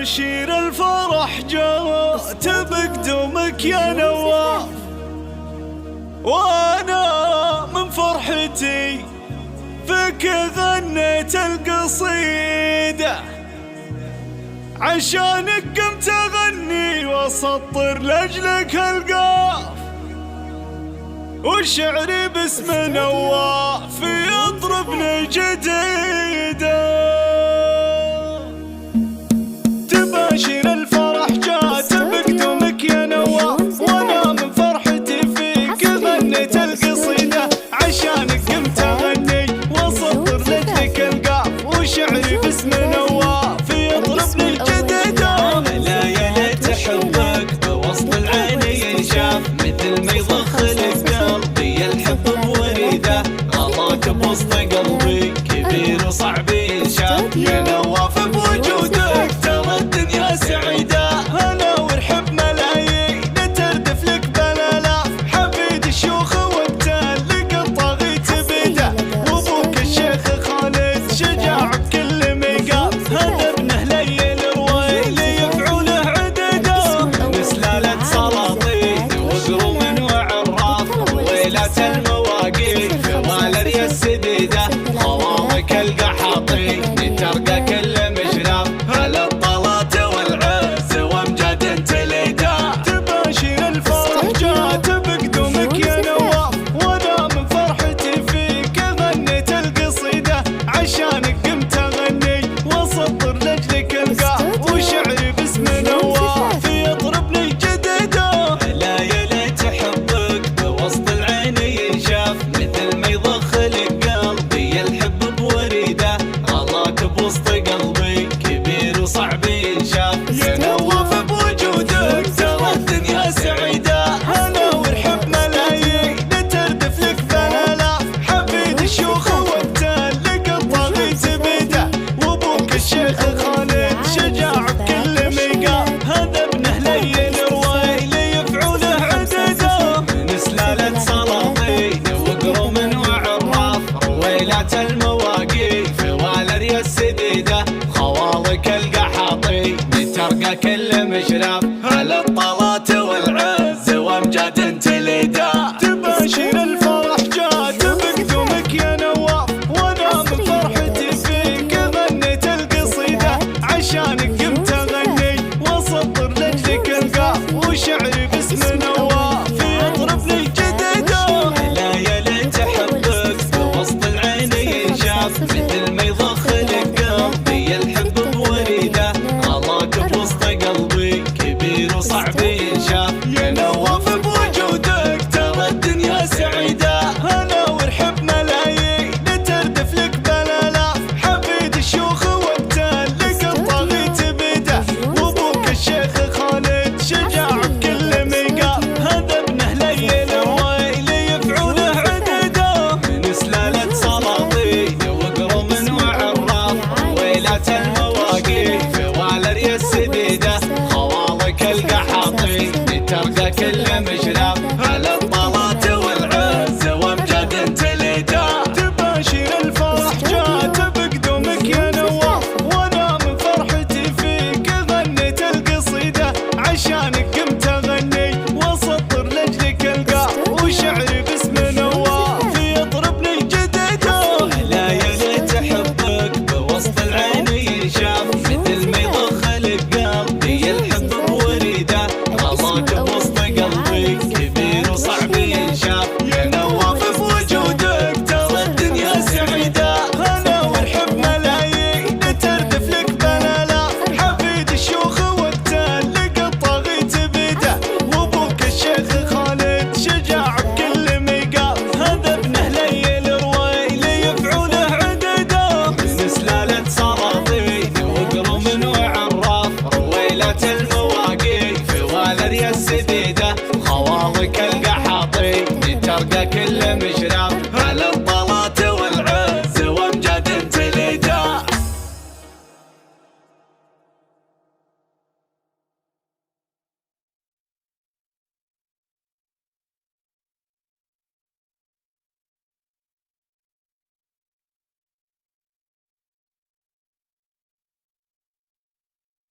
تباشير الفرح جات بقدومك يا نواف، وانا من فرحتي فيك غنيت القصيدة، عشانك قمت اغني واسطر لاجلك القاف، وشعري باسم نواف يضربني جديدة. تباشر الفرح جات بقدومك يا نواف، وانا من فرحتي فيك غنيت القصيدة، عشانك قمت اغني واسطر لاجلك القاف، وشعري باسم نواف يضربني جديدة. لا يا ليت حبك بوسط العين ينشاف، مثل ما يضخلك قلبي الحب بوريده، غلاك بوسط قلبي كبير وصعب ينشاف، يا نواف بوجودك ترى الدنيا سعيده، هلا ورحب ملايين تردف لك بالالاف، حفيد الشيوخ وابتال الطاغيت بيده، وابوك الشيخ خالد شجاع بكل ميقاف، هذا ابنه ليل رويل يفعوله عدده، نسلالة سلاطين وقروم وعراف، رويلات المواقيف والريا السديده، خوامك القحاطين ترقى كل مشراف، هلا الطلات والعز وامجاد تليده. تباشر الفرح جات بقدومك يا نواف، وانا من فرحتي فيك غنيت القصيدة، عشانك قمت اغني واسطر لاجلك القاف، وشعري باسم نواف يضربني جديدة. لا يا ليت حبك بوسط العين ينشاف، مثل ما يضخلك قلبي الحب بوريده، غلاك بوسط قلبي كبير وصعب ينشاف، يا نواف بوجودك ترى الدنيا سعيدة، هلا ورحب ملايين تردف لك بالالاف، حفيد الشيوخ وابتال لك الطاغيت بيده، وابوك الشيخ خالد شجاع بكل ميقاف، هذا ابنه ليل رويل يفعوله عدده، من سلالة سلاطين وقروم وعراف، رويلات المواقيف والريا السديده، خوالك القحاطين ترقى كل مشراف، هلا الطلات والعز وامجاد تليده. تباشر الفرح جات بقدومك يا نواف، وانا من فرحتي فيك غنيت القصيدة، عشانك قمت اغني واسطر لاجلك القاف، وشعري باسم نواف يضربني جديدة. لا يا ليت حبك بوسط العين ينشاف، مثل ما يضخلك قلبي الحب بوريده، غلاك بوسط قلبي كبير وصعب ينشاف، يا نواف بوجودك ترى الدنيا سعيدة، هلا ورحب ملايين تردف لك بالالاف، حفيد الشيوخ وابتال لك الطاغيت بيده، وابوك الشيخ خالد شجاع بكل ميقاف، هذا ابنه ليل رويل يفعوله عدده، من سلالة سلاطين وقروم وعراف، رويلات